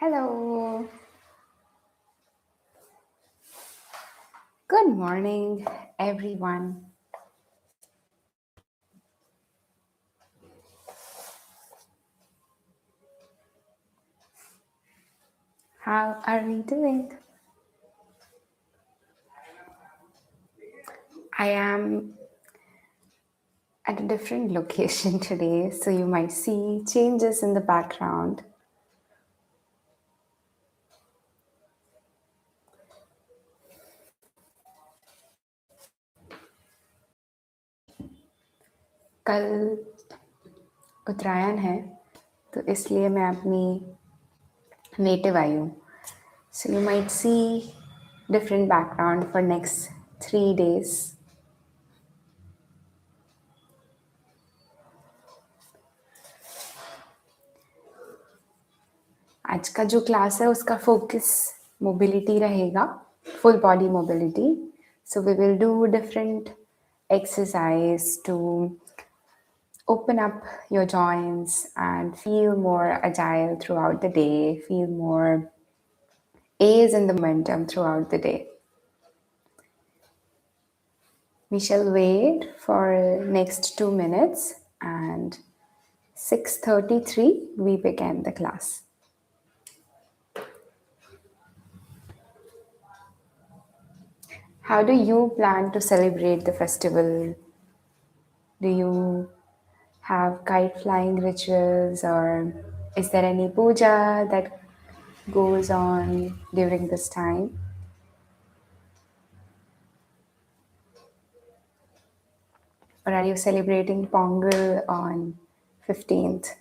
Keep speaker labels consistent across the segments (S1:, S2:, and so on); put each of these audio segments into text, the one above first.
S1: Hello. Good morning, everyone. How are we doing? I am at a different location today, so you might see changes in the background. कल उत्तरायण है, तो इसलिए मैं अपनी native आई हूँ. So you might see different background for next 3 days. आज का जो क्लास है उसका फोकस मोबिलिटी रहेगा, full body mobility. So we will do different exercise to open up your joints and feel more agile throughout the day, feel more ease in the momentum throughout the day. We shall wait for next 2 minutes and 6:33 we begin the class. How do you plan to celebrate the festival? Do you have kite flying rituals, or is there any puja that goes on during this time? Or are you celebrating Pongal on 15th?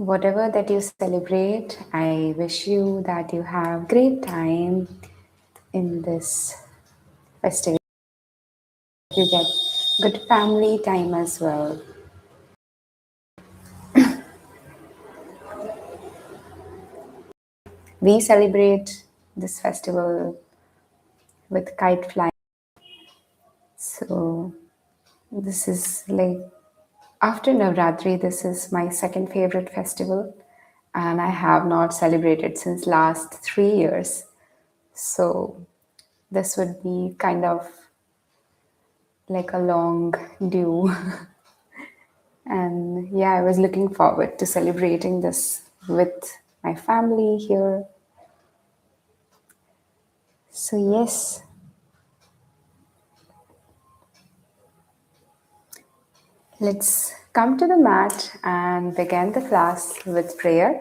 S1: Whatever that you celebrate, I wish you that you have great time in this festival. You get good family time as well. We celebrate this festival with kite flying. So this is like after Navratri, this is my second favorite festival, and I have not celebrated since last 3 years. So this would be kind of like a long due. And yeah, I was looking forward to celebrating this with my family here. So yes, let's come to the mat and begin the class with prayer.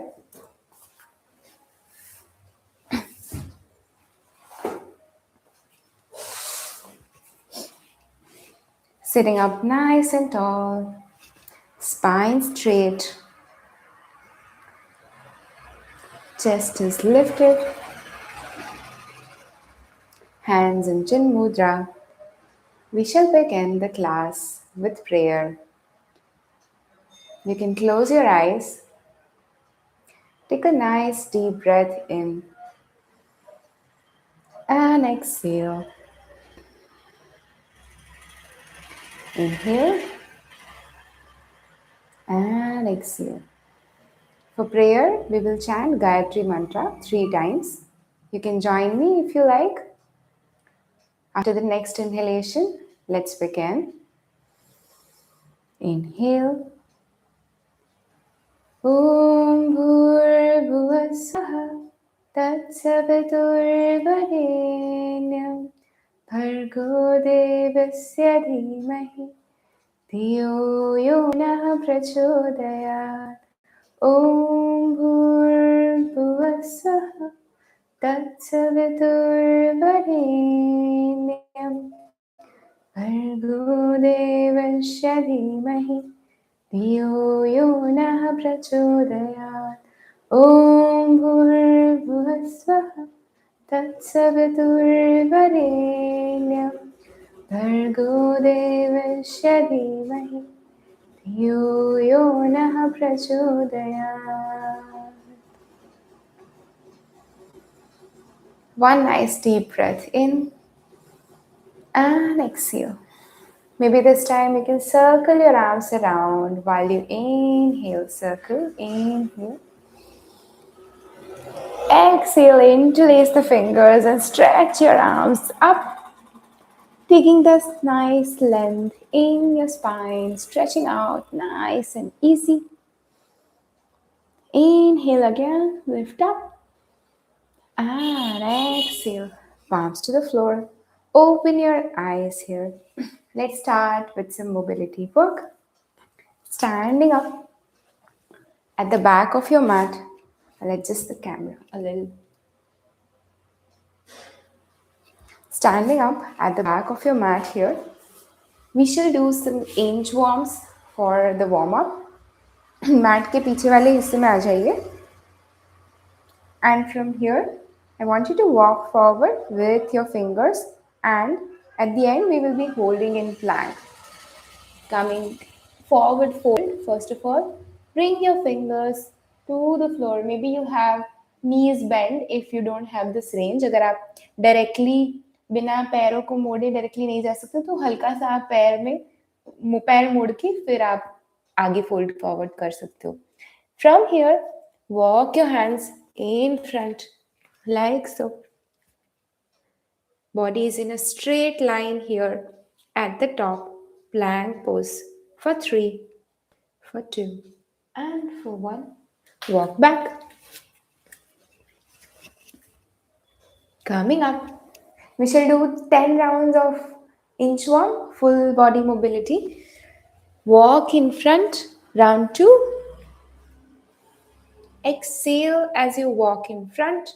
S1: Sitting up nice and tall, spine straight, chest is lifted, hands in chin mudra. We shall begin the class with prayer. You can close your eyes. Take a nice deep breath in and exhale. Inhale and exhale. For prayer, we will chant Gayatri Mantra 3 times. You can join me if you like. After the next inhalation, let's begin. Inhale. Om Bhurbhuvah Swaha Tatsaviturvarenyam Bhargo Devasya Dhimahi Dhiyo Yo Nah Prachodayat. Om Bhurbhuvah Swaha Tatsaviturvarenyam Bhargo Devasya Dhimahi धियो यो नः प्रचोदयात्. ॐ भूर्भुवः स्वः तत्सवितुर्वरेण्यं भर्गो देवस्य धीमहि धियो यो नः प्रचोदयात्. One nice deep breath in and exhale. Maybe this time you can circle your arms around while you inhale, circle, inhale. Exhale, interlace the fingers and stretch your arms up, taking this nice length in your spine, stretching out nice and easy. Inhale again, lift up, and exhale, palms to the floor. Open your eyes here. Let's start with some mobility work. Standing up at the back of your mat. I'll adjust the camera a little. Standing up at the back of your mat here, we shall do some inchworms for the warm up. Mat के पीछे वाले हिस्से में आ जाइए. And from here, I want you to walk forward with your fingers, and at the end we will be holding in plank. Coming forward fold, first of all, bring your fingers to the floor. Maybe you have knees bend if you don't have this range. अगर आप directly बिना पैरों को मोड़े directly नहीं जा सकते तो हल्का सा आप पैर मोड़ के फिर आप आगे fold forward कर सकते हो. From here, walk your hands in front like so. Body is in a straight line here at the top. Plank pose for 3, for 2, and for 1. Walk back. Coming up, we shall do 10 rounds of inchworm, full body mobility. Walk in front, round 2. Exhale as you walk in front.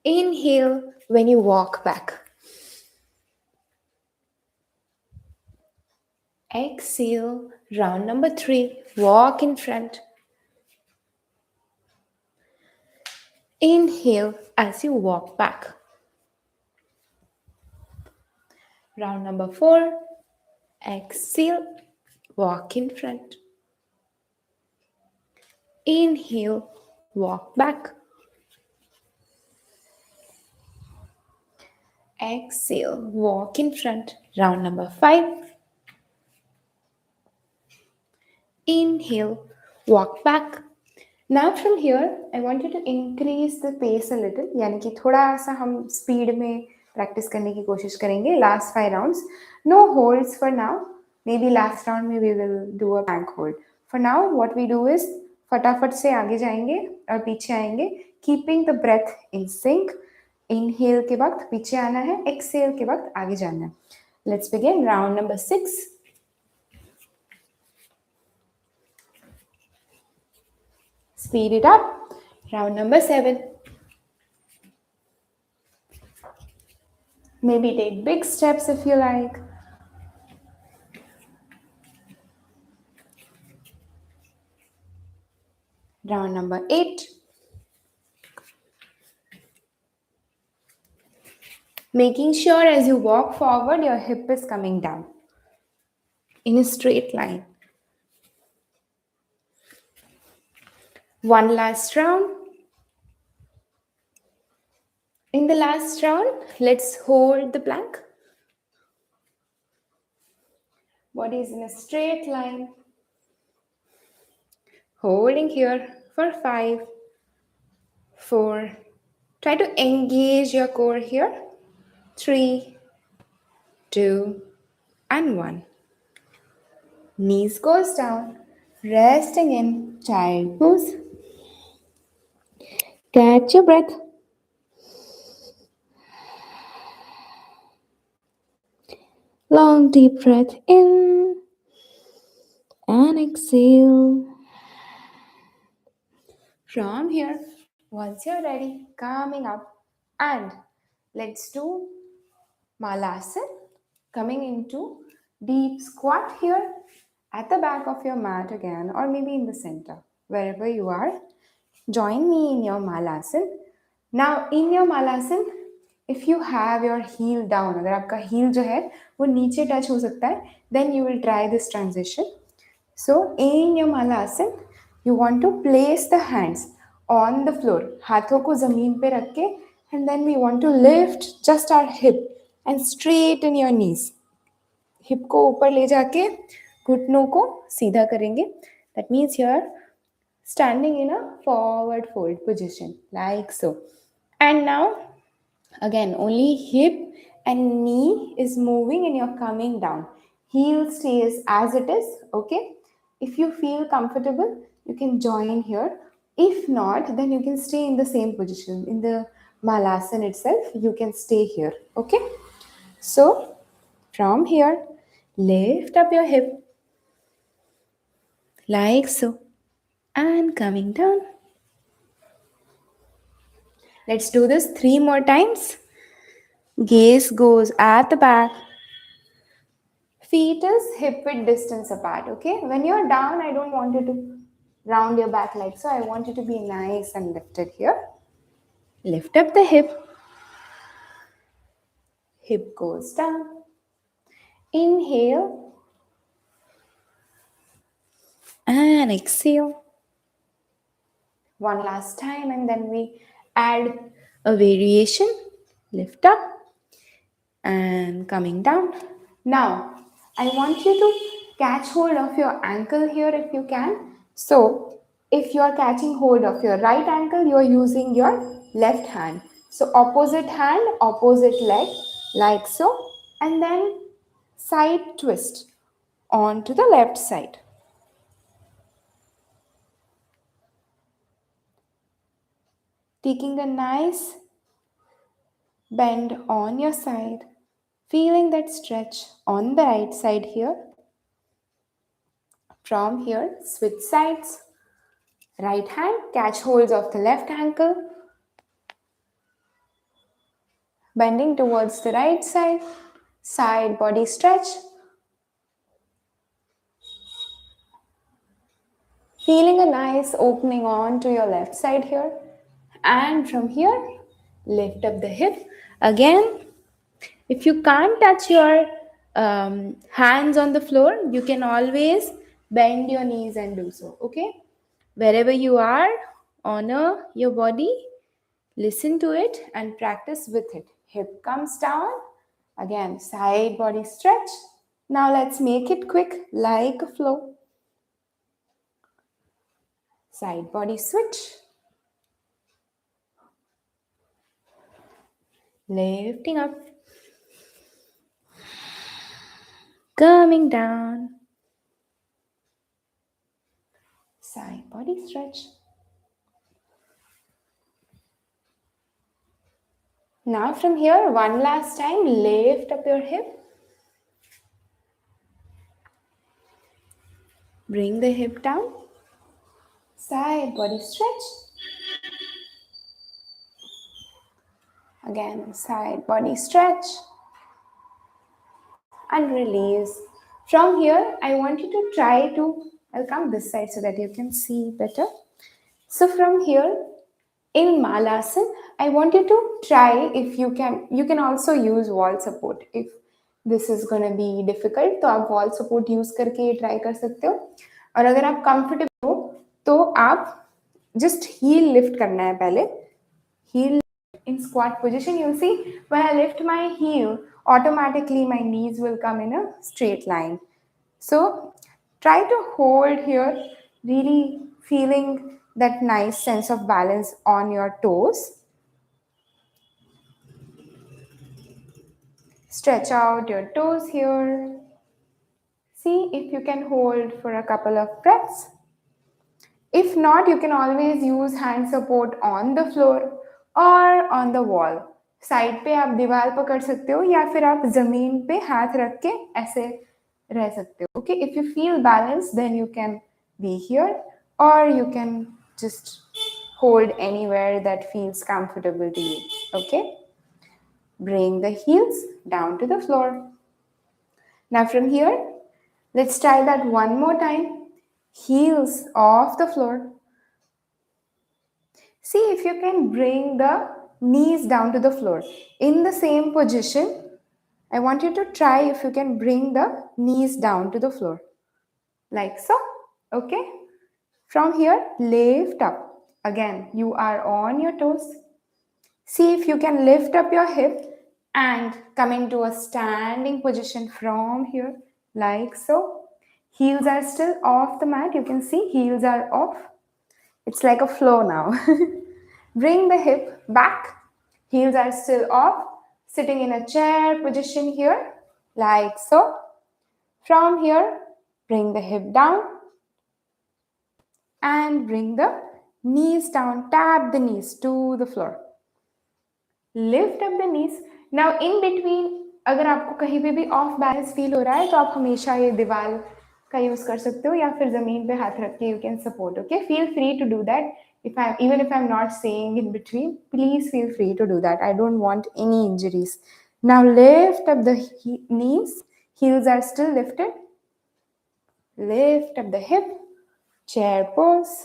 S1: Inhale when you walk back. Exhale, round number 3, walk in front. Inhale as you walk back. Round number 4, exhale, walk in front. Inhale, walk back. Exhale, walk in front. Round number 5. Inhale, walk back. Now from here, I want you to increase the pace a little. यानी कि थोड़ा सा हम speed में practice करने की कोशिश करेंगे. Last 5 rounds. No holds for now. Maybe last round में we will do a plank hold. For now, what we do is फटाफट से आगे जाएंगे और पीछे आएंगे. Keeping the breath in sync. Inhale के वक्त पीछे आना है. Exhale के वक्त आगे जाना है. Let's begin round number 6. Speed it up. Round number 7. Maybe take big steps if you like. Round number 8. Making sure as you walk forward, your hip is coming down in a straight line. One last round. In the last round, let's hold the plank. Body is in a straight line. Holding here for 5, 4. Try to engage your core here. 3, 2, and 1. Knees goes down. Resting in child pose. Catch your breath. Long deep breath in and exhale. From here, once you're ready, coming up, and let's do Malasana, coming into deep squat here at the back of your mat again, or maybe in the center, wherever you are. Join me in your Malasana. Now, in your Malasana, if you have your heel down, अगर आपका heel जो है वो नीचे touch हो सकता है, then you will try this transition. So, in your Malasana, you want to place the hands on the floor. हाथों को ज़मीन पे रख के And then we want to lift just our hip and straighten your knees. Hip को ऊपर ले जाके घुटनों को सीधा करेंगे. That means you are standing in a forward fold position like so. And now again only hip and knee is moving and you're coming down. Heel stays as it is. Okay, if you feel comfortable you can join here. If not, then you can stay in the same position in the malasana itself. You can stay here. Okay, so from here lift up your hip like so and coming down. Let's do this 3 more times. Gaze goes at the back. Feet is hip width distance apart, okay? When you're down, I don't want you to round your back like so. I want you to be nice and lifted here. Lift up the hip. Hip goes down. Inhale. And exhale. One last time and then we add a variation. Lift up and coming down. Now, I want you to catch hold of your ankle here if you can. So, if you are catching hold of your right ankle, you are using your left hand. So, opposite hand, opposite leg, like so. And then side twist onto the left side. Taking a nice bend on your side. Feeling that stretch on the right side here. From here, switch sides. Right hand, catch holds of the left ankle. Bending towards the right side. Side body stretch. Feeling a nice opening on to your left side here. And from here, lift up the hip. Again, if you can't touch your hands on the floor, you can always bend your knees and do so. Okay? Wherever you are, honor your body. Listen to it and practice with it. Hip comes down. Again, side body stretch. Now let's make it quick like a flow. Side body switch. Lifting up. Coming down. Side body stretch. Now from here, one last time, lift up your hip. Bring the hip down. Side body stretch. Again, side body stretch. And release. From here, I want you to try to, I'll come this side so that you can see better. So from here, in Malasana, I want you to try if you can also use wall support. If this is going to be difficult, तो आप wall support use करके ये try कर सकते हो. और अगर आप comfortable हो, तो आप just heel lift करना है पहले. Heel in squat position, you'll see when I lift my heel, automatically my knees will come in a straight line. So try to hold here, really feeling that nice sense of balance on your toes. Stretch out your toes here. See if you can hold for a couple of breaths. If not, you can always use hand support on the floor or on the wall. Side पे आप दीवार पकड़ सकते हो या फिर आप जमीन पे हाथ रख के ऐसे रह सकते हो. Okay, if you feel balanced, then you can be here or you can just hold anywhere that feels comfortable to you. Okay, bring the heels down to the floor. Now from here, let's try that one more time. Heels off the floor. See if you can bring the knees down to the floor. In the same position, I want you to try if you can bring the knees down to the floor. Like so. Okay. From here, lift up. Again, you are on your toes. See if you can lift up your hip and come into a standing position from here, like so. Heels are still off the mat. You can see heels are off. It's like a flow now. Bring the hip back. Heels are still off. Sitting in a chair position here, like so. From here, bring the hip down and bring the knees down. Tap the knees to the floor. Lift up the knees now in between अगर आपको कहीं पे भी of balance feel हो रहा है तो आप हमेशा ये दीवार का यूज कर सकते हो या फिर जमीन पे हाथ रख के you can support okay feel free to do that if I am not saying in between, please feel free to do that. I don't want any injuries. Now lift up the knees, heels are still lifted. Lift up the hip, chair pose,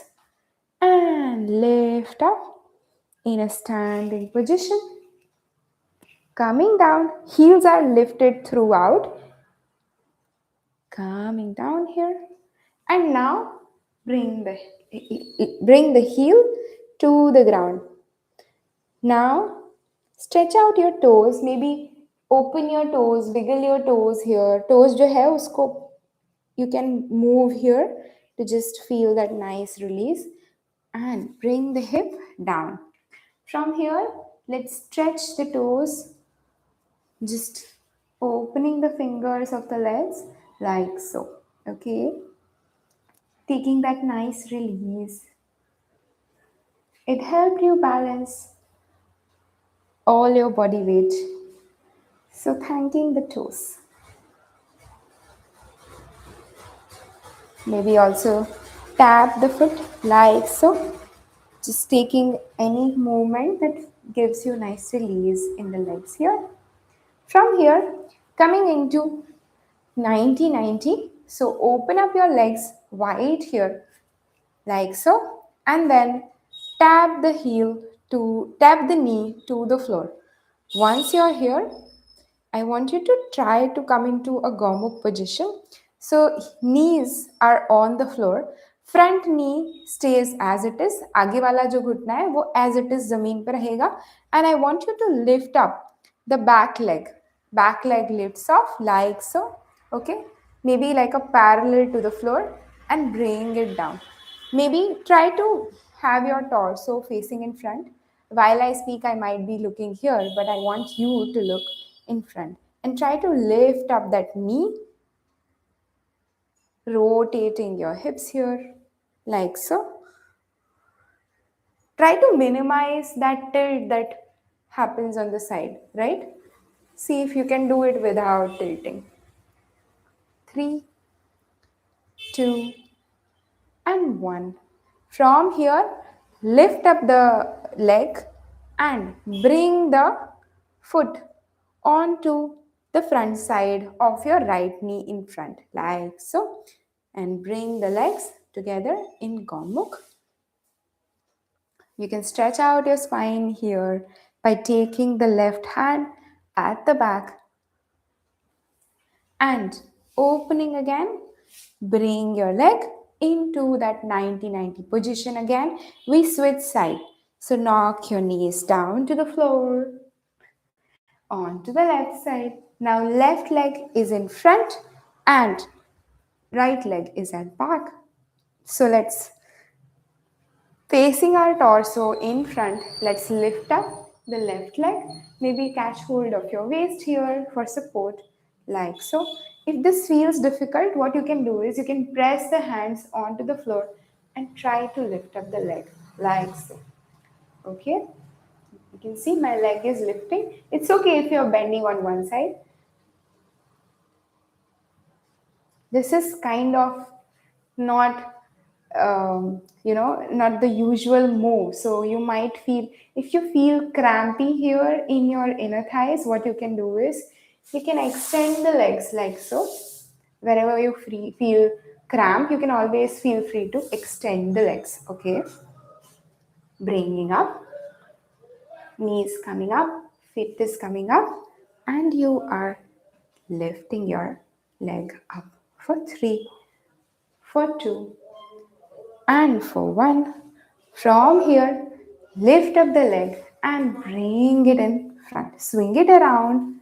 S1: and lift up in a standing position. Coming down, heels are lifted throughout. Coming down here. And now bring the heel to the ground. Now stretch out your toes, maybe open your toes, wiggle your toes here. Toes jo hai usko you can move here to just feel that nice release and bring the hip down. From here, let's stretch the toes, just opening the fingers of the legs like so. Okay, taking that nice release. It helped you balance all your body weight. So thanking the toes. Maybe also tap the foot like so. Just taking any movement that gives you nice release in the legs here. From here, coming into 90-90. So open up your legs wide here like so, and then tap the knee to the floor. Once you're here, I want you to try to come into a gomuk position. So knees are on the floor. Front knee stays as it is. आगे वाला जो घुटना है वो as it is जमीन पे रहेगा. And I want you to lift up the back leg. Back leg lifts off like so. Okay. Maybe like a parallel to the floor and bring it down. Maybe try to have your torso facing in front. While I speak, I might be looking here, but I want you to look in front and try to lift up that knee, rotating your hips here like so. Try to minimize that tilt that happens on the side, right? See if you can do it without tilting. 3, 2, and 1. From here, lift up the leg and bring the foot onto the front side of your right knee in front, like so. And bring the legs together in Gomukh. You can stretch out your spine here by taking the left hand at the back and opening again. Bring your leg into that 90-90 position again. We switch side. So knock your knees down to the floor, onto the left side. Now left leg is in front and right leg is at back. So let's facing our torso in front. Let's lift up the left leg. Maybe catch hold of your waist here for support, like so. If this feels difficult, what you can do is you can press the hands onto the floor and try to lift up the leg, like so. Okay? You can see my leg is lifting. It's okay if you're bending on one side. This is kind of not not the usual move. So you might feel, if you feel crampy here in your inner thighs, what you can do is you can extend the legs like so. Wherever you feel cramp, you can always feel free to extend the legs. Okay, bringing up, knees coming up, feet is coming up, and you are lifting your leg up for 3, for 2, and for 1. From here, lift up the leg and bring it in front. Swing it around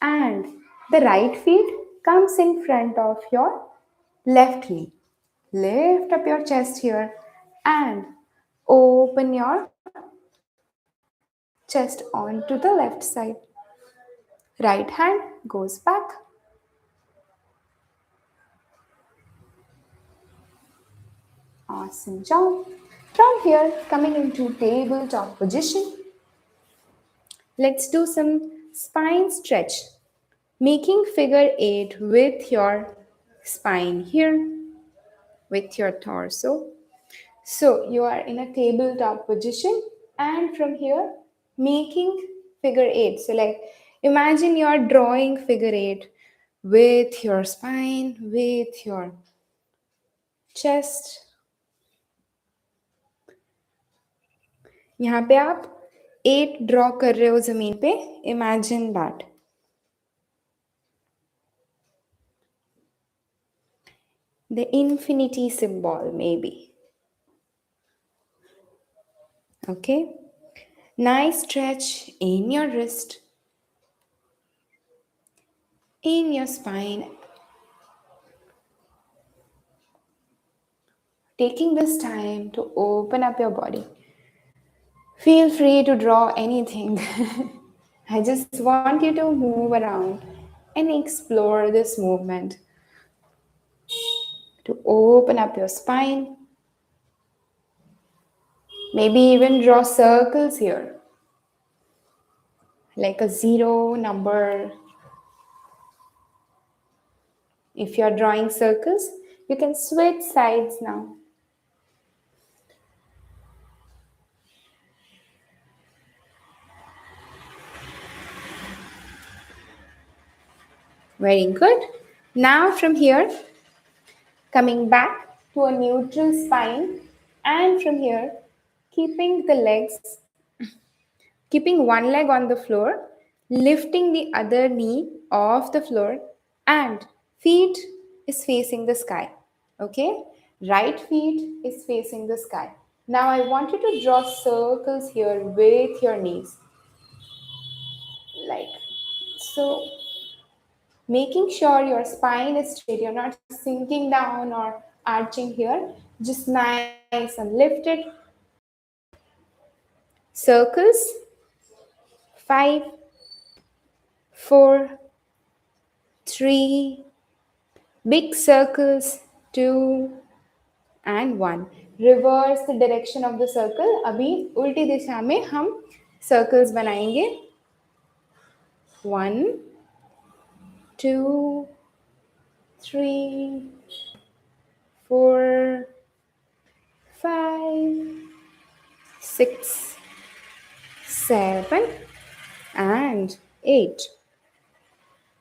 S1: and the right feet comes in front of your left knee. Lift up your chest here and open your chest onto the left side. Right hand goes back. Awesome job. From here, coming into tabletop position, let's do some spine stretch. Making figure 8 with your spine here, with your torso. So you are in a tabletop position and from here making figure 8. So like imagine you are drawing figure 8 with your spine, with your chest. यहाँ पे आप 8 draw कर रहे हो जमीन पे. Imagine that. The infinity symbol maybe. Okay. Nice stretch in your wrist, in your spine. Taking this time to open up your body. Feel free to draw anything. I just want you to move around and explore this movement. To open up your spine. Maybe even draw circles here. Like a 0 number. If you're drawing circles, you can switch sides now. Very good. Now from here, coming back to a neutral spine, and from here, keeping one leg on the floor, lifting the other knee off the floor, and feet is facing the sky. Okay? Right feet is facing the sky. Now I want you to draw circles here with your knees. Like so. Making sure your spine is straight, you're not sinking down or arching here, just nice and lifted. Circles, 5, 4, 3, big circles, 2 and 1. Reverse the direction of the circle. अभी उल्टी दिशा में हम circles बनाएंगे. 1, 2, 3, 4, 5, 6, 7 and 8.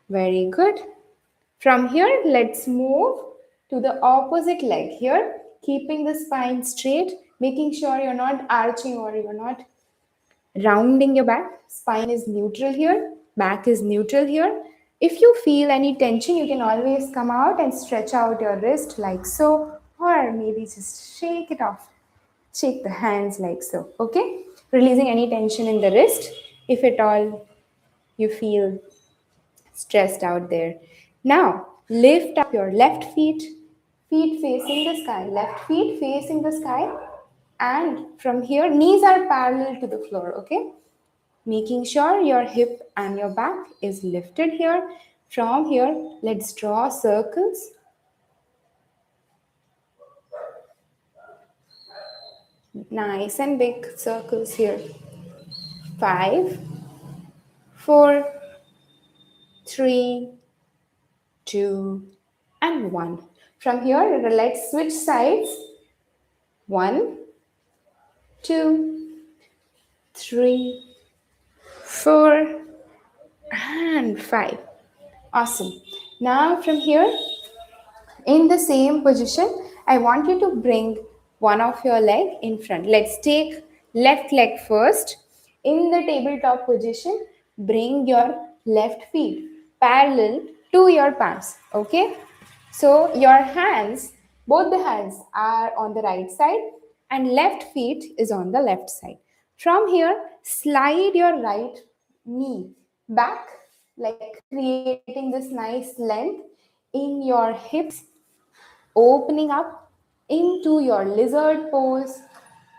S1: Very good. From here, let's move to the opposite leg here, keeping the spine straight, making sure you're not arching or you're not rounding your back. Spine is neutral here, back is neutral here. If you feel any tension, you can always come out and stretch out your wrist like so, or maybe just shake it off. Shake the hands like so, okay? Releasing any tension in the wrist, if at all you feel stressed out there. Now, lift up your left feet, feet facing the sky, left feet facing the sky, and from here, knees are parallel to the floor, okay? Making sure your hip and your back is lifted here. From here, let's draw circles. Nice and big circles here. 5, 4, 3, 2, and 1. From here, let's switch sides. 1, 2, 3, 4, and 5. Awesome. Now from here, in the same position, I want you to bring one of your leg in front. Let's take left leg first. In the tabletop position, bring your left feet parallel to your palms. Okay? So your hands, both the hands are on the right side and left feet is on the left side. From here, slide your right knee back, like creating this nice length in your hips, opening up into your lizard pose,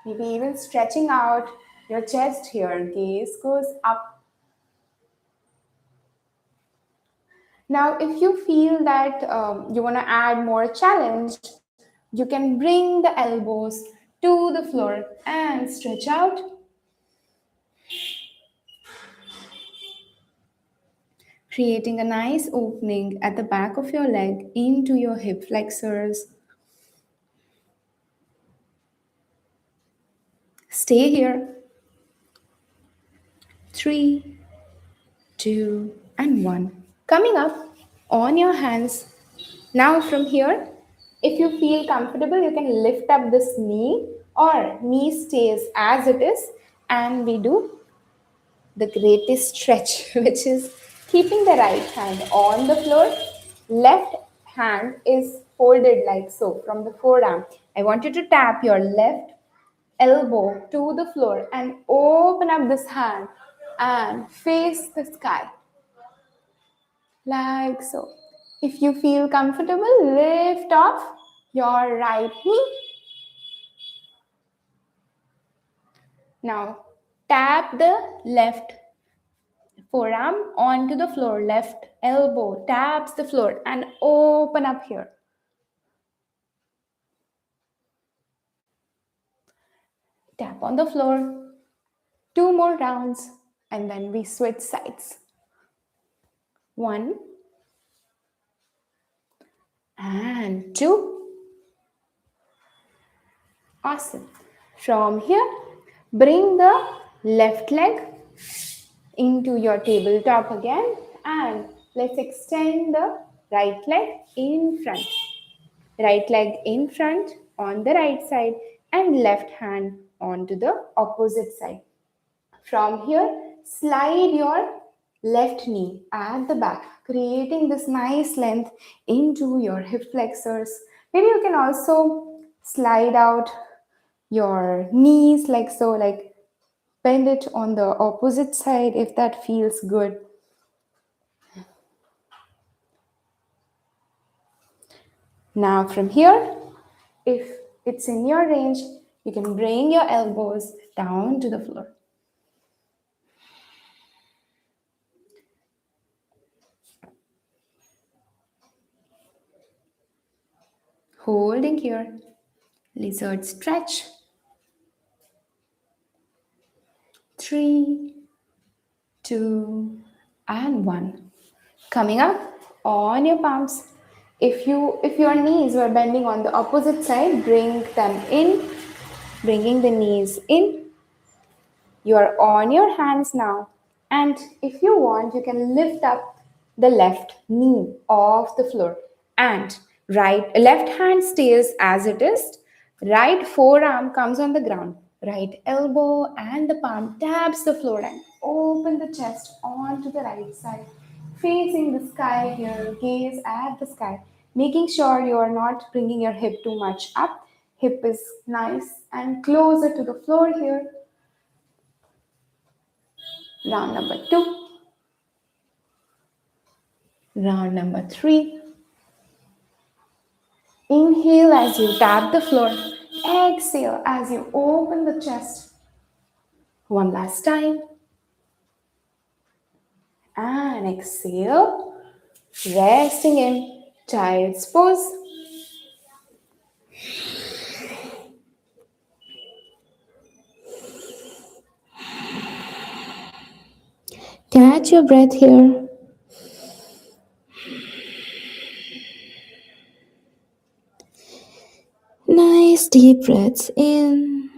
S1: maybe even stretching out your chest here. Gaze goes up. Now, if you feel that you want to add more challenge, you can bring the elbows to the floor and stretch out, creating a nice opening at the back of your leg into your hip flexors. Stay here. 3, 2, and 1. Coming up on your hands. Now, from here, if you feel comfortable, you can lift up this knee or knee stays as it is, and we do the greatest stretch, which is keeping the right hand on the floor. Left hand is folded like so from the forearm. I want you to tap your left elbow to the floor and open up this hand and face the sky like so. If you feel comfortable, lift off your right knee. Now tap the left forearm onto the floor, left elbow taps the floor and open up here. Tap on the floor. 2 more rounds and then we switch sides. 1 and 2. Awesome. From here, bring the left leg into your tabletop again and let's extend the right leg in front. Right leg in front on the right side and left hand onto the opposite side. From here, slide your left knee at the back, creating this nice length into your hip flexors. Maybe you can also slide out your knees like so, like bend it on the opposite side if that feels good. Now from here, if it's in your range, you can bring your elbows down to the floor. Holding here, lizard stretch. 3, 2, and 1. Coming up on your palms. If your knees were bending on the opposite side, bring them in, bringing the knees in. You are on your hands now, and if you want, you can lift up the left knee off the floor, and left hand stays as it is. Right forearm comes on the ground. Right elbow and the palm taps the floor and open the chest onto the right side. Facing the sky here, gaze at the sky, making sure you are not bringing your hip too much up. Hip is nice and closer to the floor here. Round number 2. Round number 3. Inhale as you tap the floor. Exhale as you open the chest. One last time. And exhale. Resting in child's pose. Catch your breath here. Nice deep breaths in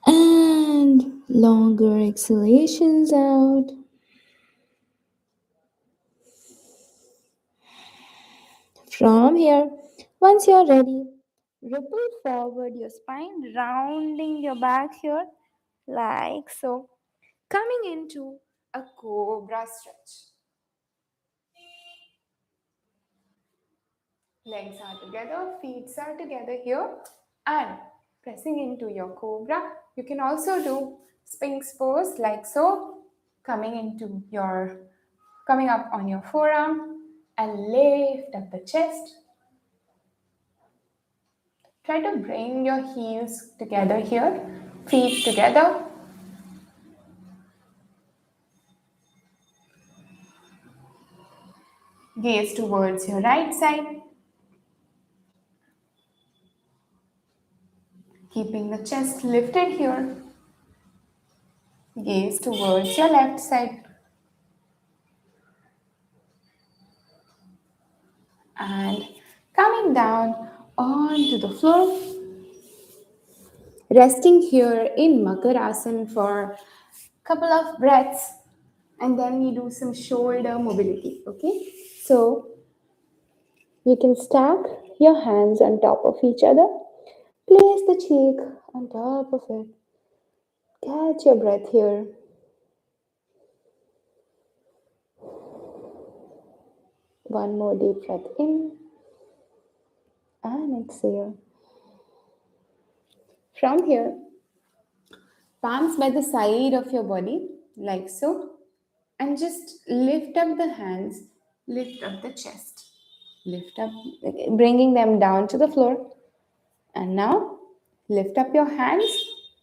S1: and longer exhalations out. From here, once you're ready, ripple forward your spine, rounding your back here like so. Coming into a cobra stretch. Legs are together, feet are together here and pressing into your cobra. You can also do Sphinx pose like so, coming up on your forearm and lift up the chest. Try to bring your heels together here, feet together. Gaze towards your right side, keeping the chest lifted here. Gaze towards your left side. And coming down onto the floor, resting here in Makarasana for a couple of breaths, and then we do some shoulder mobility. Okay, so you can stack your hands on top of each other, place the cheek on top of it, catch your breath here. One more deep breath in and exhale. From here, palms by the side of your body, like so, and just lift up the hands, lift up the chest, lift up, bringing them down to the floor. And now, lift up your hands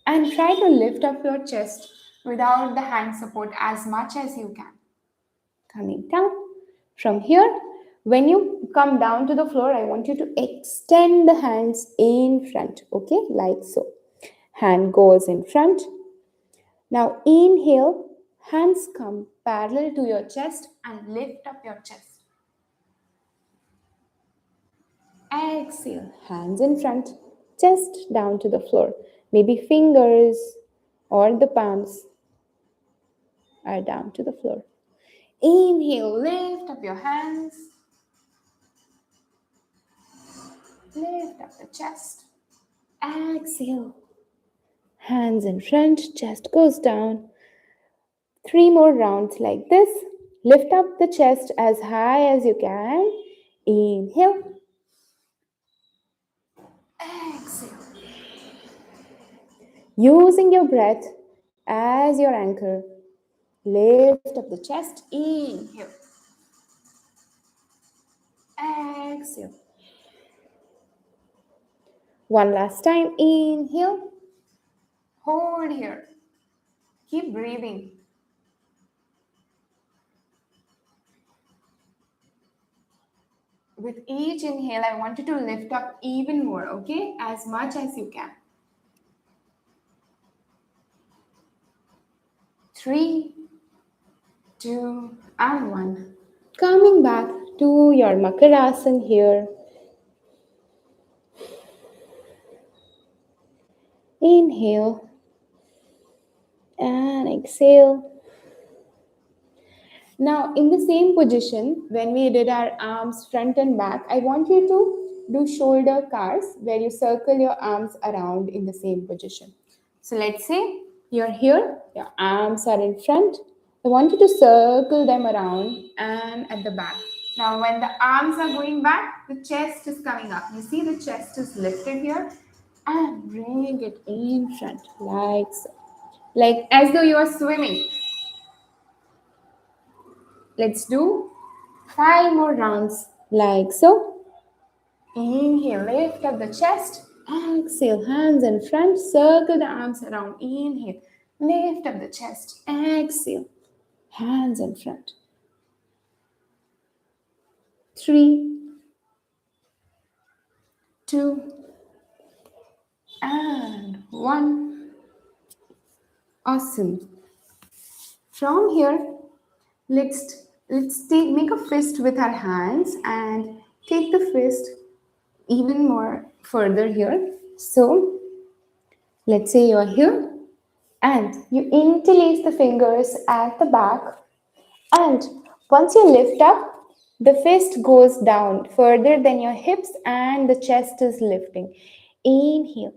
S1: and try to lift up your chest without the hand support as much as you can. Coming down. From here, when you come down to the floor, I want you to extend the hands in front, okay, like so. Hand goes in front. Now inhale, hands come parallel to your chest and lift up your chest. Exhale, hands in front, chest down to the floor. Maybe fingers or the palms are down to the floor. Inhale, lift up your hands. Lift up the chest. Exhale. Hands in front, chest goes down. 3 more rounds like this. Lift up the chest as high as you can. Inhale. Exhale. Using your breath as your anchor. Lift up the chest. Inhale. Exhale. One last time. Inhale. Hold here. Keep breathing. With each inhale, I want you to lift up even more, okay? As much as you can. 3, 2, and 1. Coming back to your Makarasana here. Inhale and exhale. Now, in the same position, when we did our arms front and back, I want you to do shoulder cars where you circle your arms around in the same position. So let's say you're here, your arms are in front. I want you to circle them around and at the back. Now, when the arms are going back, the chest is coming up. You see the chest is lifted here and bring it in front like so. Like as though you are swimming. Let's do 5 more rounds like so. Inhale, lift up the chest. Exhale, hands in front. Circle the arms around. Inhale, lift up the chest. Exhale, hands in front. 3, 2, and 1. Awesome. From here, let's make a fist with our hands and take the fist even more further here. So let's say you're here and you interlace the fingers at the back, and once you lift up, the fist goes down further than your hips and the chest is lifting. Inhale.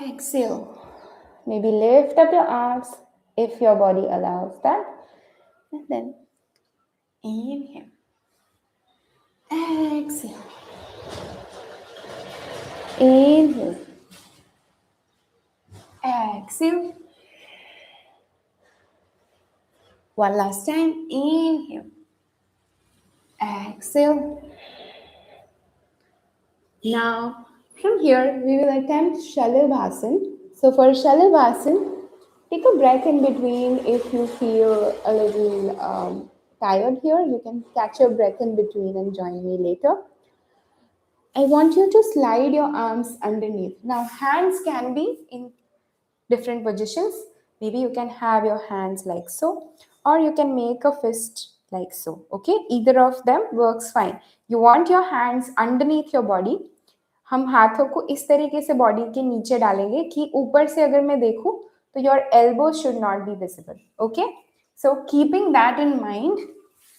S1: Exhale. Maybe lift up your arms if your body allows that. And then inhale. Exhale. Inhale. Exhale. One last time. Inhale. Exhale. Now, from here, we will attempt Shalabhasan. So, for Shalabhasan, take a breath in between. If you feel a little tired here, you can catch your breath in between and join me later. I want you to slide your arms underneath. Now, hands can be in different positions. Maybe you can have your hands like so, or you can make a fist like so. Okay, either of them works fine. You want your hands underneath your body. हम हाथों को इस तरीके से body के नीचे डालेंगे कि ऊपर से अगर मैं देखूं तो your elbow should not be visible. Okay, so keeping that in mind,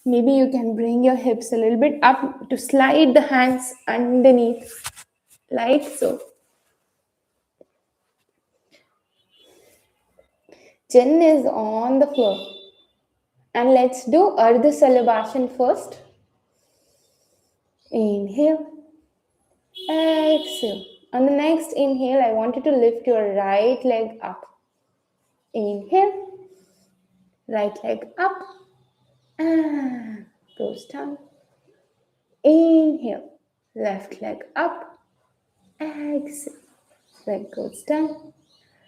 S1: maybe you can bring your hips a little bit up to slide the hands underneath like so. Chin is on the floor. And let's do Ardha Salabhasana first. Inhale. Exhale. On the next inhale, I want you to lift your right leg up. Inhale. Right leg up. And goes down. Inhale. Left leg up. Exhale. Leg goes down.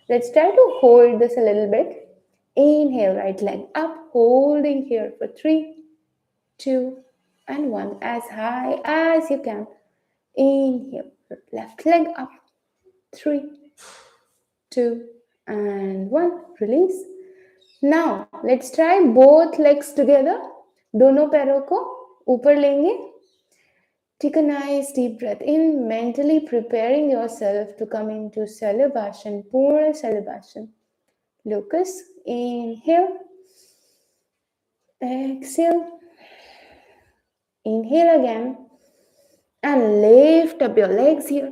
S1: Let's try to hold this a little bit. Inhale, right leg up, holding here for 3, 2, and 1. As high as you can. Inhale, left leg up. 3, 2, and 1. Release. Now, let's try both legs together. दोनों पैरों को ऊपर लेंगे. Take a nice deep breath in, mentally preparing yourself to come into Salabhasana, Purna Salabhasana. Locus, inhale, exhale, inhale again, and lift up your legs here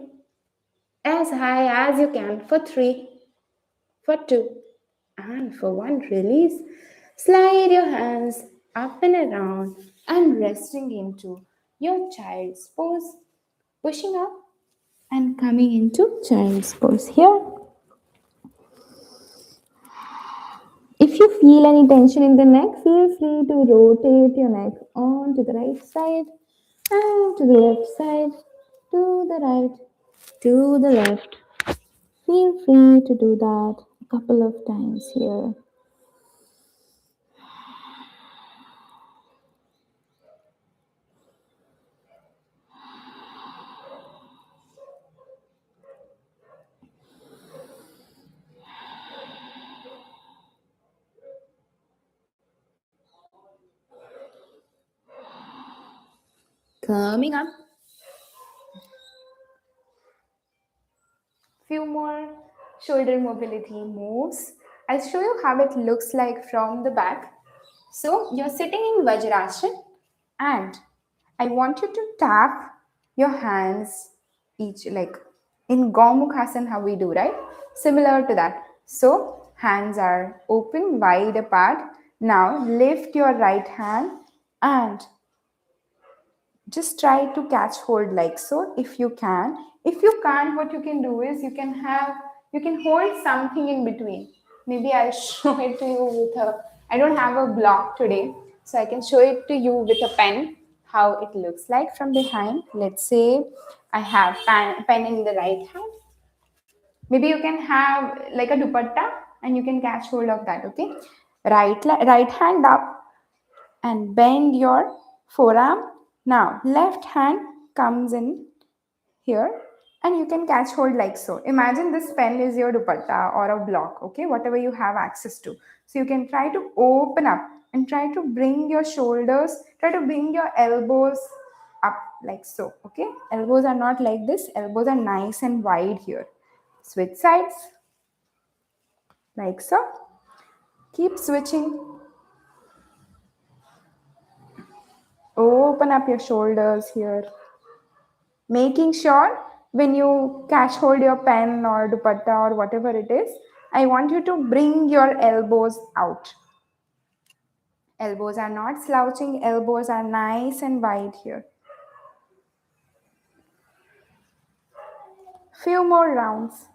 S1: as high as you can for 3, for 2, and for 1. Release. Slide your hands up and around and resting into your child's pose, pushing up and coming into child's pose here. If you feel any tension in the neck, feel free to rotate your neck on to the right side and to the left side, to the right, to the left. Feel free to do that a couple of times here. Coming up. Few more shoulder mobility moves. I'll show you how it looks like from the back. So you're sitting in Vajrasana and I want you to tap your hands each, like in Gomukhasana how we do, right? Similar to that. So hands are open, wide apart. Now lift your right hand and just try to catch hold like so if you can. If you can't, what you can do is you can hold something in between. Maybe I'll show it to you with a, I don't have a block today, so I can show it to you with a pen how it looks like from behind. Let's say I have pen in the right hand. Maybe you can have like a dupatta and you can catch hold of that. Okay, right hand up and bend your forearm. Now left hand comes in here and you can catch hold like so. Imagine this pen is your dupatta or a block, okay, whatever you have access to. So you can try to open up and try to bring your shoulders, try to bring your elbows up like so, okay. Elbows are not like this, elbows are nice and wide here. Switch sides like so. Keep switching. Open up your shoulders here. Making sure when you catch hold your pen or dupatta or whatever it is, I want you to bring your elbows out. Elbows are not slouching, elbows are nice and wide here. Few more rounds.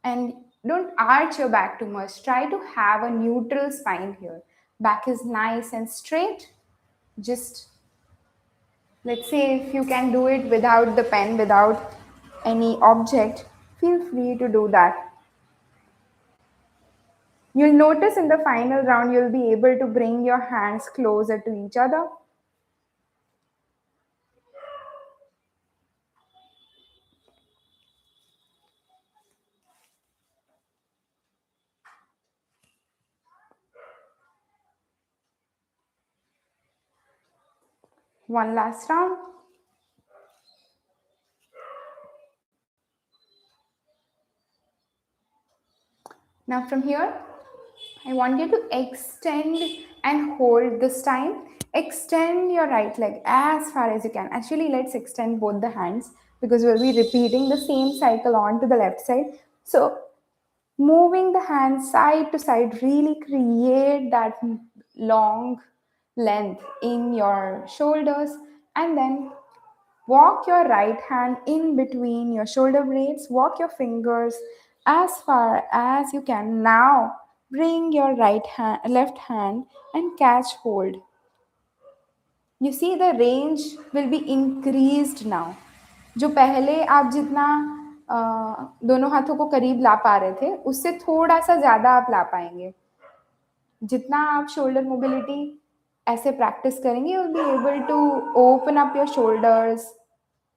S1: And don't arch your back too much. Try to have a neutral spine here. Back is nice and straight. Just, let's say, if you can do it without the pen, without any object, feel free to do that. You'll notice in the final round, you'll be able to bring your hands closer to each other. One last round. Now from here, I want you to extend and hold this time. Extend your right leg as far as you can. Actually, let's extend both the hands because we'll be repeating the same cycle on to the left side. So moving the hands side to side really create that long length in your shoulders, and then walk your right hand in between your shoulder blades, walk your fingers as far as you can. Now bring your left hand and catch hold. You see the range will be increased now. जो पहले आप जितना दोनों हाथों को करीब ला पा रहे थे उससे थोड़ा सा ज़्यादा आप ला पाएंगे. जितना आप शोल्डर मोबिलिटी ऐसे प्रैक्टिस करेंगे you will be able to open up your shoulders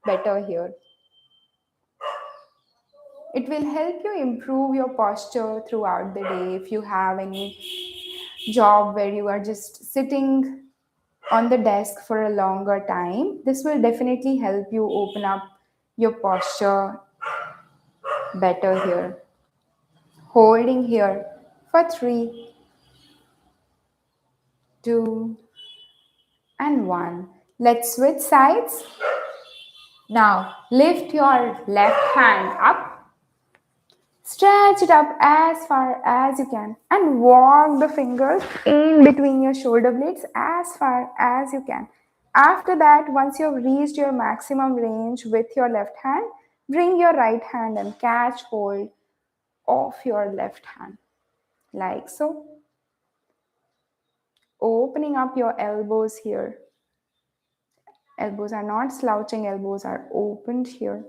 S1: better here. It will help you improve your posture throughout the day. If you have any job where you are just sitting on the desk for a longer time, this will definitely help you open up your posture better here. Holding here for 3, 2, and 1. Let's switch sides. Now lift your left hand up. Stretch it up as far as you can and walk the fingers in between your shoulder blades as far as you can. After that, once you've reached your maximum range with your left hand, bring your right hand and catch hold of your left hand, like so. Opening up your elbows here. Elbows are not slouching, elbows are opened here.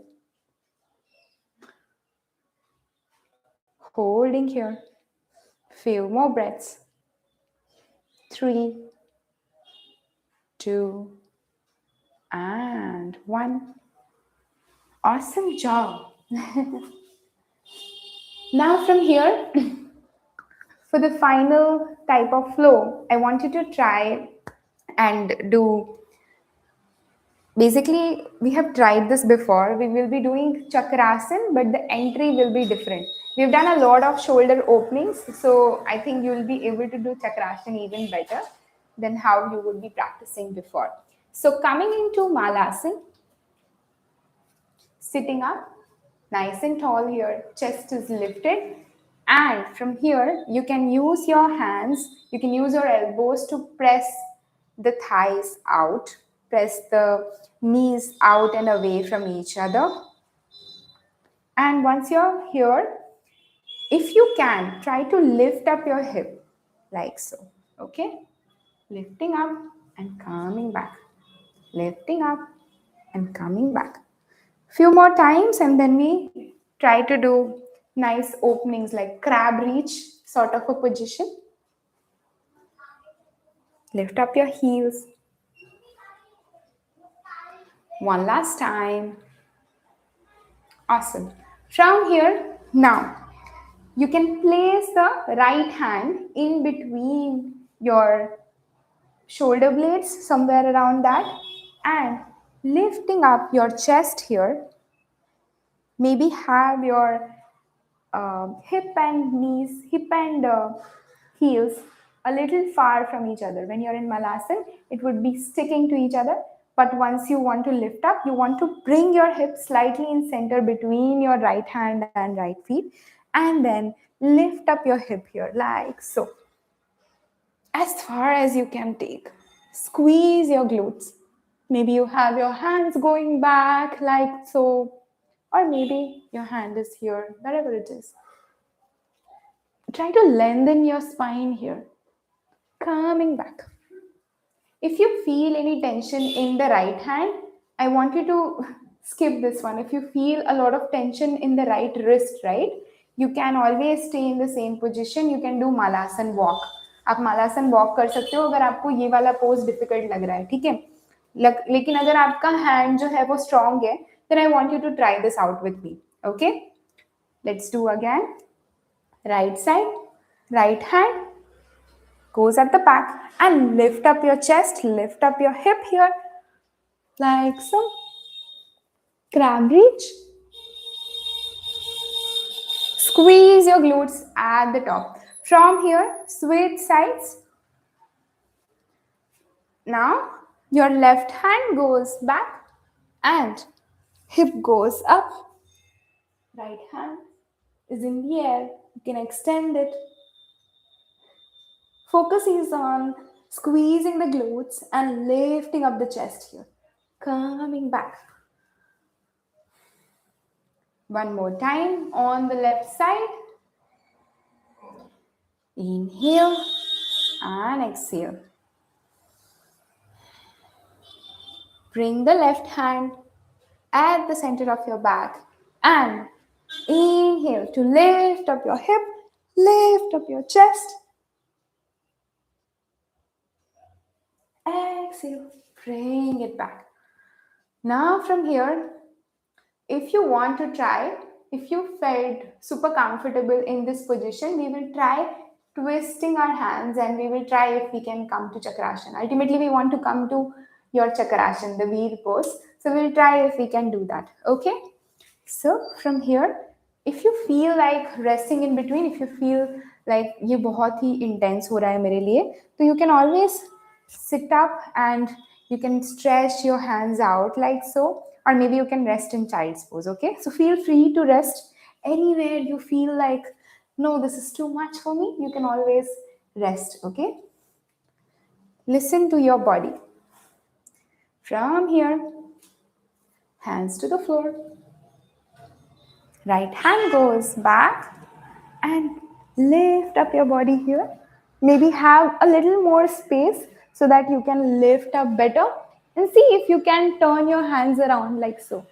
S1: Holding here. Few more breaths. 3, 2, and 1. Awesome job. Now from here, for the final type of flow, I want you to try and do, basically we have tried this before. We will be doing chakrasan, but the entry will be different. We've done a lot of shoulder openings, so I think you will be able to do chakrasan even better than how you would be practicing before. So coming into Malasan, sitting up, nice and tall here, chest is lifted, and from here you can use your hands, you can use your elbows to press the thighs out, press the knees out and away from each other. And once you're here, if you can, try to lift up your hip like so. Okay, lifting up and coming back, lifting up and coming back. Few more times, and then we try to do nice openings like crab reach sort of a position. Lift up your heels. One last time. Awesome. From here, now you can place the right hand in between your shoulder blades, somewhere around that, and lifting up your chest here. Maybe have your hip and heels a little far from each other. When you're in Malasan, it would be sticking to each other. But once you want to lift up, you want to bring your hip slightly in center between your right hand and right feet, and then lift up your hip here like so. As far as you can take. Squeeze your glutes. Maybe you have your hands going back like so. or maybe your hand is here, wherever it is. Try to lengthen your spine here, coming back. If you feel any tension in the right hand, I want you to skip this one. If you feel a lot of tension in the right wrist, right, you can always stay in the same position. You can do malasan walk. आप malasan walk कर सकते हो अगर आपको ये वाला pose difficult लग रहा है, ठीक है? लेकिन अगर आपका hand जो है वो strong है, then I want you to try this out with me. Okay? Let's do again. Right side, right hand goes at the back and lift up your chest, lift up your hip here, like so. Crab reach. Squeeze your glutes at the top. From here, switch sides. Now, your left hand goes back and hip goes up. Right hand is in the air. You can extend it. Focus is on squeezing the glutes and lifting up the chest here. Coming back. One more time on the left side. Inhale and exhale. Bring the left hand at the center of your back and inhale to lift up your hip, lift up your chest. Exhale, bring it back. Now from here, if you want to try, if you felt super comfortable in this position, we will try twisting our hands and we will try if we can come to Chakrasana. Ultimately, we want to come to your Chakrasana, the wheel pose. So we'll try if we can do that. Okay? So from here, if you feel like resting in between, if you feel like ये बहुत ही intense हो रहा है मेरे लिए, तो you can always sit up and you can stretch your hands out like so, or maybe you can rest in child's pose. Okay, so feel free to rest anywhere you feel like no, this is too much for me. You can always rest. Okay, listen to your body. From here, hands to the floor. Right hand goes back and lift up your body here. Maybe have a little more space so that you can lift up better, and see if you can turn your hands around like so.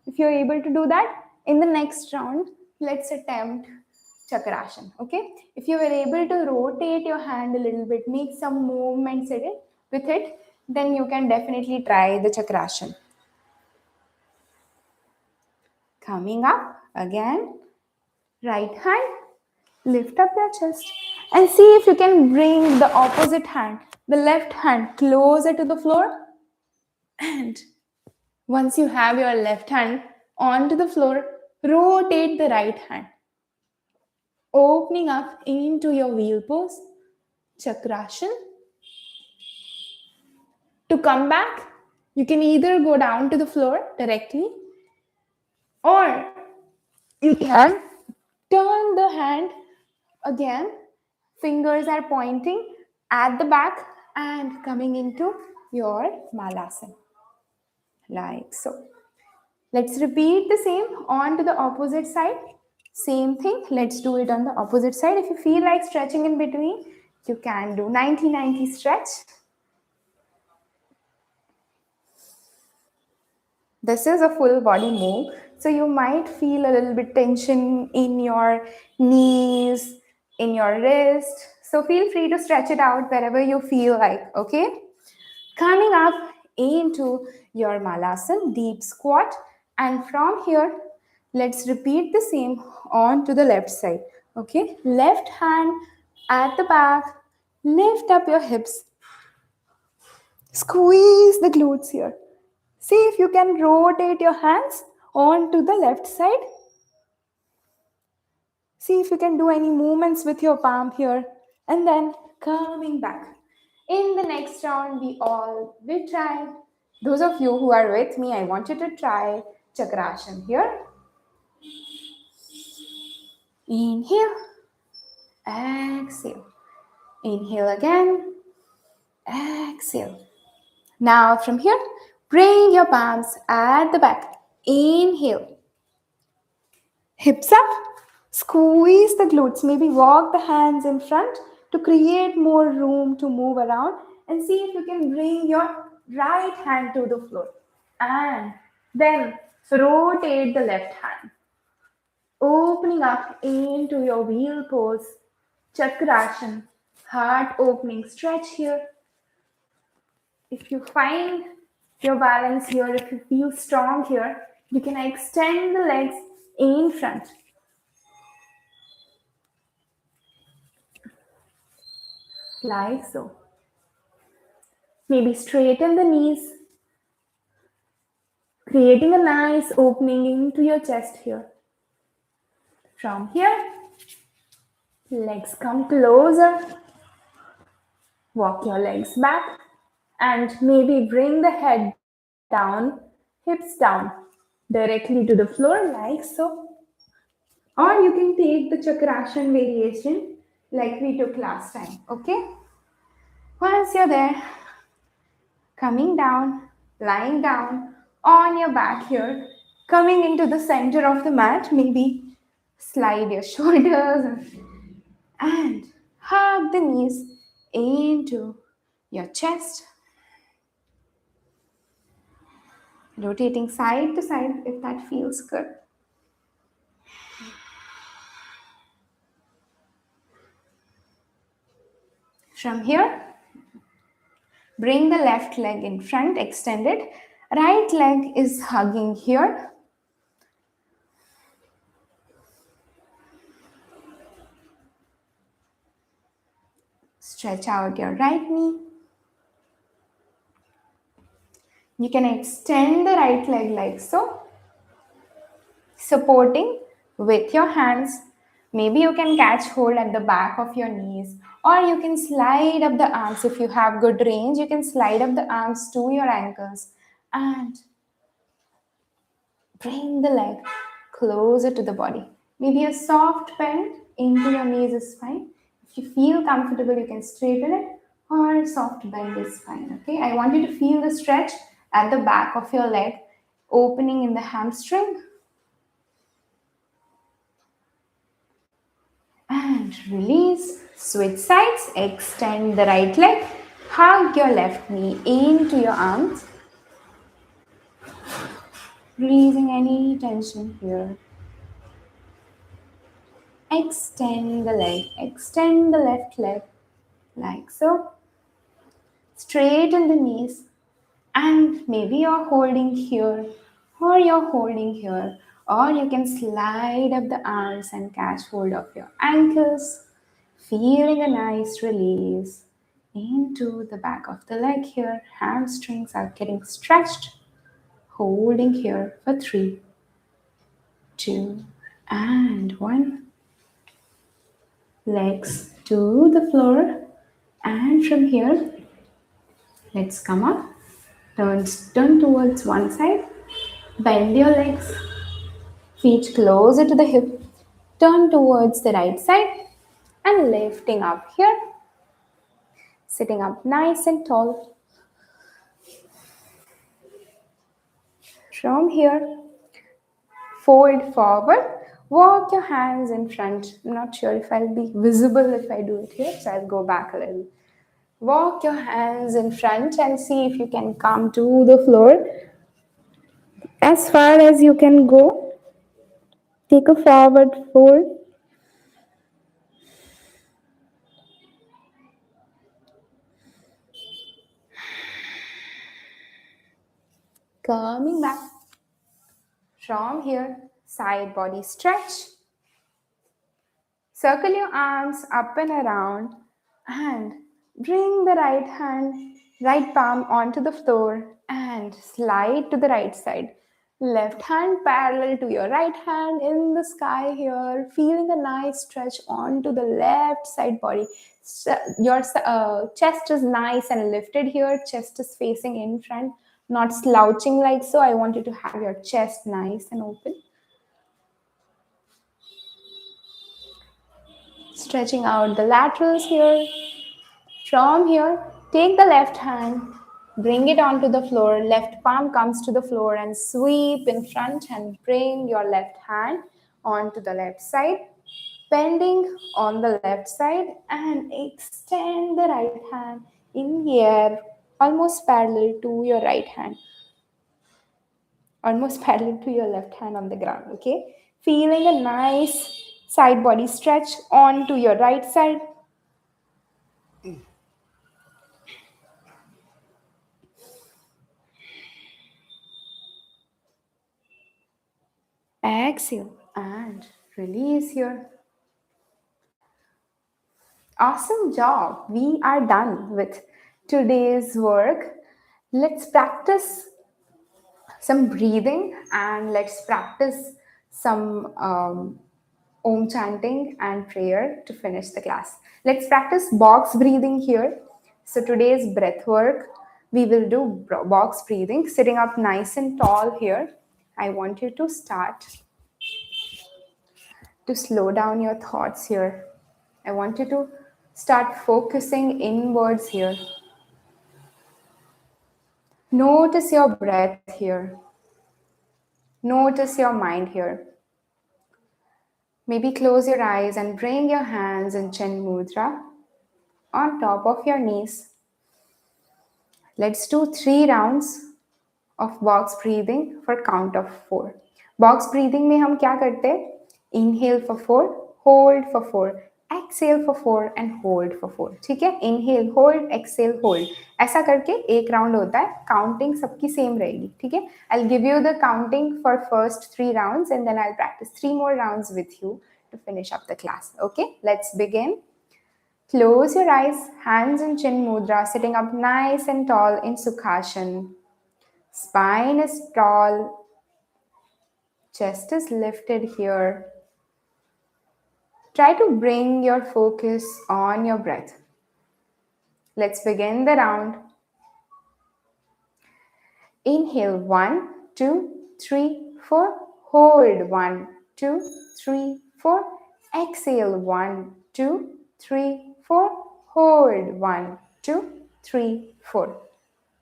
S1: If you're able to do that, in the next round, let's attempt Chakrasana. Okay? If you were able to rotate your hand a little bit, make some movements with it, then you can definitely try the Chakrasana. Coming up again, right hand, lift up your chest and see if you can bring the opposite hand, the left hand, closer to the floor. And once you have your left hand onto the floor, rotate the right hand, opening up into your wheel pose, Chakrasana. To come back, you can either go down to the floor directly, or you can turn the hand again. Fingers are pointing at the back and coming into your Malasana, like so. Let's repeat the same on to the opposite side. Same thing, let's do it on the opposite side. If you feel like stretching in between, you can do 90-90 stretch. This is a full body move, so you might feel a little bit tension in your knees, in your wrist. So feel free to stretch it out wherever you feel like, okay? Coming up into your Malasana, deep squat. And from here, let's repeat the same on to the left side, okay? Left hand at the back, lift up your hips, squeeze the glutes here. See if you can rotate your hands onto the left side. See if you can do any movements with your palm here. And then coming back. In the next round, we all will try. Those of you who are with me, I want you to try Chakrasana here. Inhale. Exhale. Inhale again. Exhale. Now from here, bring your palms at the back. Inhale. Hips up. Squeeze the glutes. Maybe walk the hands in front to create more room to move around. And see if you can bring your right hand to the floor. And then rotate the left hand. Opening up into your wheel pose. Chakrasana. Heart opening stretch here. If you find your balance here, if you feel strong here, you can extend the legs in front. Like so. Maybe straighten the knees, creating a nice opening into your chest here. From here, legs come closer. Walk your legs back and maybe bring the head down, hips down, directly to the floor like so. Or you can take the chakrasana variation like we took last time, okay? Once you're there, coming down, lying down on your back here, coming into the center of the mat, maybe slide your shoulders and hug the knees into your chest, rotating side to side if that feels good. From here, bring the left leg in front, extend it. Right leg is hugging here. Stretch out your right knee. You can extend the right leg like so, supporting with your hands. Maybe you can catch hold at the back of your knees, or you can slide up the arms. If you have good range, you can slide up the arms to your ankles and bring the leg closer to the body. Maybe a soft bend into your knees is fine. If you feel comfortable, you can straighten it, or soft bend is fine. Okay, I want you to feel the stretch at the back of your leg, opening in the hamstring. And release. Switch sides. Extend the right leg. Hug your left knee into your arms. Releasing any tension here. Extend the leg. Extend the left leg. Like so. Straighten the knees. And maybe you're holding here, or you're holding here. Or you can slide up the arms and catch hold of your ankles. Feeling a nice release into the back of the leg here. Hamstrings are getting stretched. Holding here for 3, 2, and 1. Legs to the floor. And from here, let's come up. Turn towards one side. Bend your legs. Feet closer to the hip. Turn towards the right side. And lifting up here. Sitting up nice and tall. From here, fold forward. Walk your hands in front. I'm not sure if I'll be visible if I do it here, so I'll go back a little. Walk your hands in front and see if you can come to the floor. As far as you can go, take a forward fold. Coming back. From here, side body stretch. Circle your arms up and around and bring the right palm onto the floor and slide to the right side. Left hand parallel to your right hand in the sky here, feeling a nice stretch onto the left side body. Your chest is nice and lifted here, chest is facing in front, not slouching like so. I want you to have your chest nice and open. Stretching out the laterals here. From here, take the left hand Bring it onto the floor. Left palm comes to the floor and sweep in front and bring your left hand onto the left side. Bending on the left side and extend the right hand in the air, almost parallel to your right hand, almost parallel to your left hand on the ground. Okay, feeling a nice side body stretch onto your right side. Exhale and release your. Awesome job. We are done with today's work. Let's practice some breathing and let's practice some Om chanting and prayer to finish the class. Let's practice box breathing here. So today's breath work, we will do box breathing, sitting up nice and tall here. I want you to start to slow down your thoughts here. I want you to start focusing inwards here. Notice your breath here. Notice your mind here. Maybe close your eyes and bring your hands in chin mudra on top of your knees. Let's do 3 rounds of box breathing for count of 4. Box breathing में हम क्या करते हैं? Inhale for 4, hold for 4, exhale for 4 and hold for 4. ठीक है? Inhale, hold, exhale, hold. ऐसा करके एक राउंड होता है. काउंटिंग सबकी सेम रहेगी. ठीक है? I'll give you the counting for first 3 rounds and then I'll practice 3 more rounds with you to finish up the class. Okay? Let's begin. Close your eyes, hands in chin mudra, sitting up nice and tall in Sukhasana. Spine is tall, chest is lifted here. Try to bring your focus on your breath. Let's begin the round. Inhale 1, 2, 3, 4. Hold 1, 2, 3, 4. Exhale 1, 2, 3, 4. Hold 1, 2, 3, 4.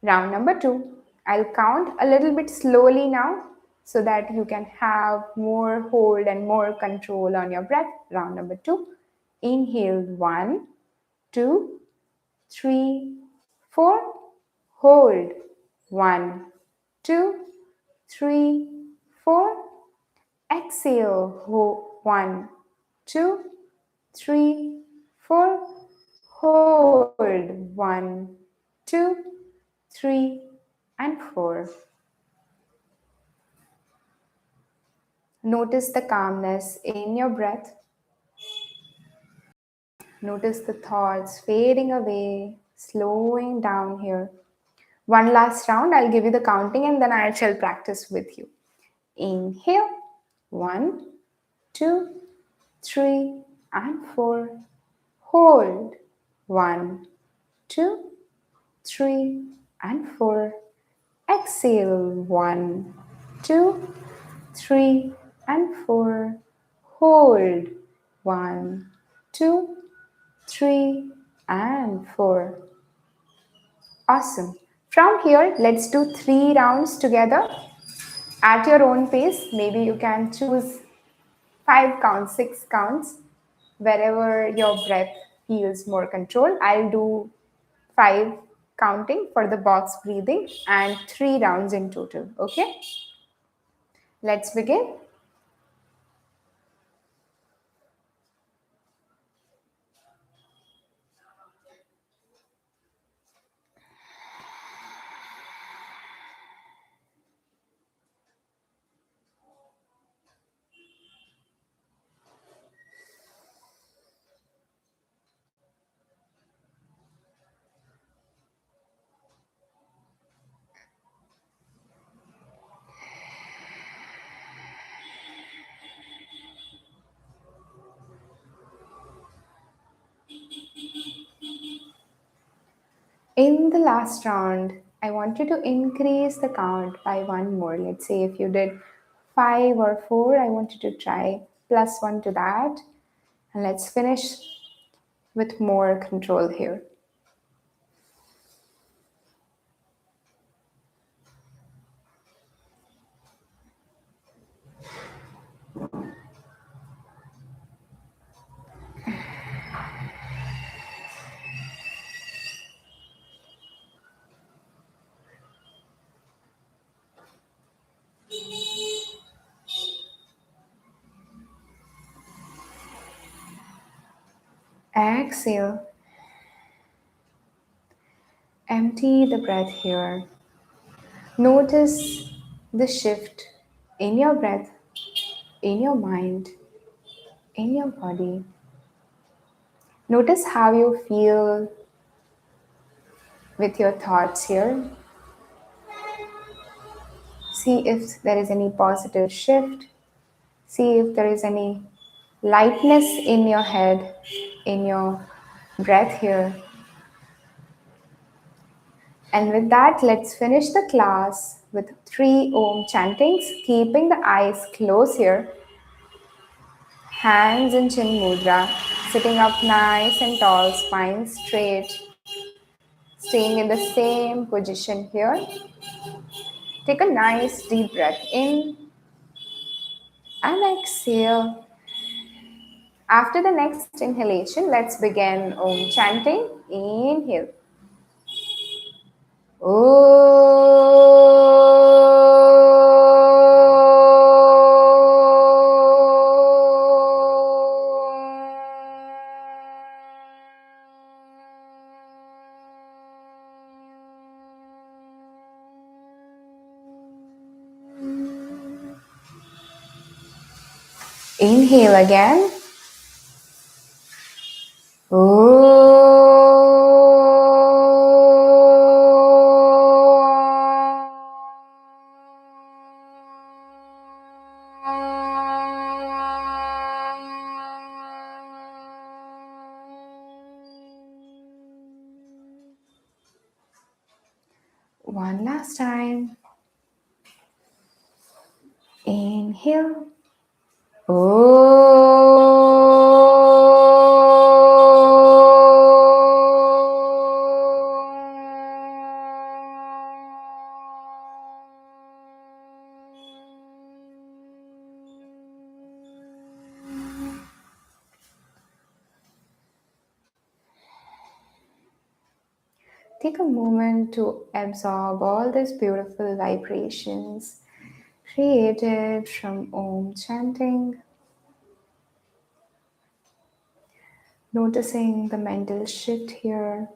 S1: Round number 2. I'll count a little bit slowly now so that you can have more hold and more control on your breath. Round number 2. Inhale 1, 2, 3, 4. Hold 1, 2, 3, 4. Exhale 1, 2, 3, 4. Hold 1, 2, 3, and 4. Notice the calmness in your breath. Notice the thoughts fading away, slowing down here. One last round, I'll give you the counting and then I shall practice with you. Inhale, 1, 2, 3, and 4. Hold, 1, 2, 3, and 4. Exhale, 1, 2, 3, and 4. Hold, 1, 2, 3, and 4. Awesome. From here, let's do 3 rounds together at your own pace. Maybe you can choose 5 counts, 6 counts, wherever your breath feels more control. I'll do 5 counting for the box breathing and 3 rounds in total. Okay? Let's begin. In the last round, I want you to increase the count by 1 more. Let's say if you did 5 or 4, I want you to try +1 to that. And let's finish with more control here. Exhale. Empty the breath here. Notice the shift in your breath, in your mind, in your body. Notice how you feel with your thoughts here. See if there is any positive shift. See if there is any lightness in your head, in your breath here. And with that, let's finish the class with 3 Om chantings, keeping the eyes closed here. Hands in chin mudra, sitting up nice and tall, spine straight, staying in the same position here. Take a nice deep breath in and exhale. After the next inhalation, let's begin Om chanting. Inhale. Inhale again. One last time. Inhale. Take a moment to absorb all these beautiful vibrations created from Om chanting, noticing the mental shift here,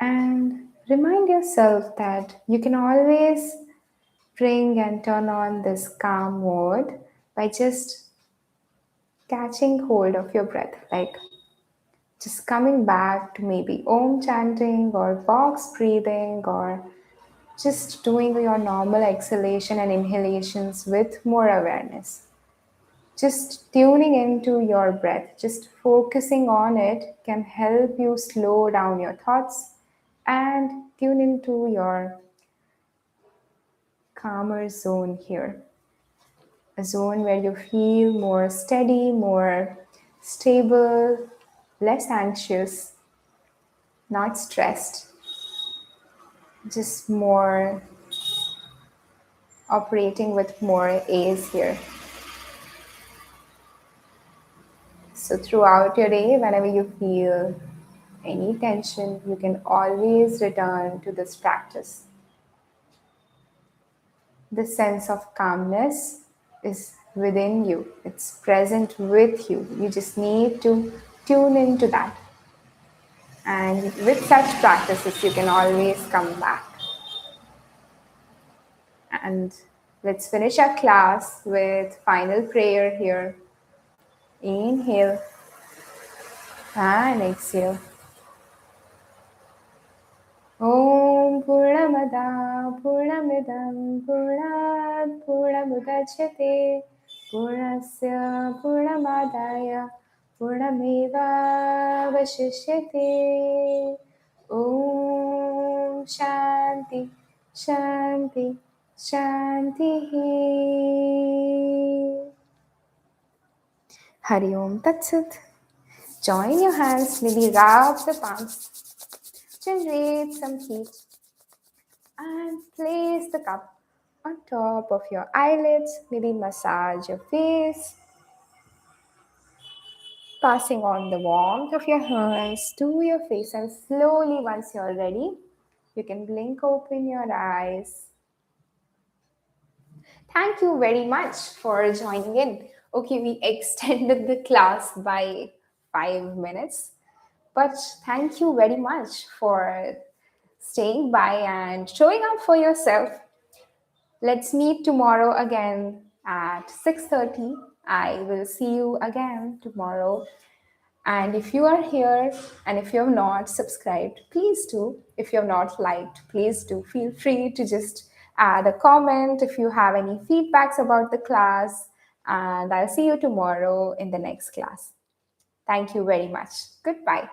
S1: and remind yourself that you can always bring and turn on this calm mode by just catching hold of your breath, like just coming back to maybe Om chanting or box breathing or just doing your normal exhalation and inhalations with more awareness. Just tuning into your breath, just focusing on it can help you slow down your thoughts and tune into your calmer zone here. A zone where you feel more steady, more stable, less anxious, not stressed, just more operating with more A's here. So throughout your day, whenever you feel any tension, you can always return to this practice. The sense of calmness is within you. It's present with you. You just need to tune into that. And with such practices, you can always come back. And let's finish our class with final prayer here. Inhale and exhale. Om Purnamada Purnamidam Purnat Purnamudachyate Purnasya Purnamadaya Purnameva Vashishyate. Om Shanti Shanti Shanti. Hari Om Tat Sat. Join your hands, maybe rub the palms, generate some heat, and place the cup on top of your eyelids, maybe massage your face, passing on the warmth of your hands to your face, and slowly, once you're ready, you can blink open your eyes. Thank you very much for joining in. Okay, we extended the class by 5 minutes, but thank you very much for staying by and showing up for yourself. Let's meet tomorrow again at 6:30. I will see you again tomorrow. And if you are here and if you have not subscribed, please do. If you have not liked, please do. Feel free to just add a comment if you have any feedbacks about the class. And I'll see you tomorrow in the next class. Thank you very much. Goodbye.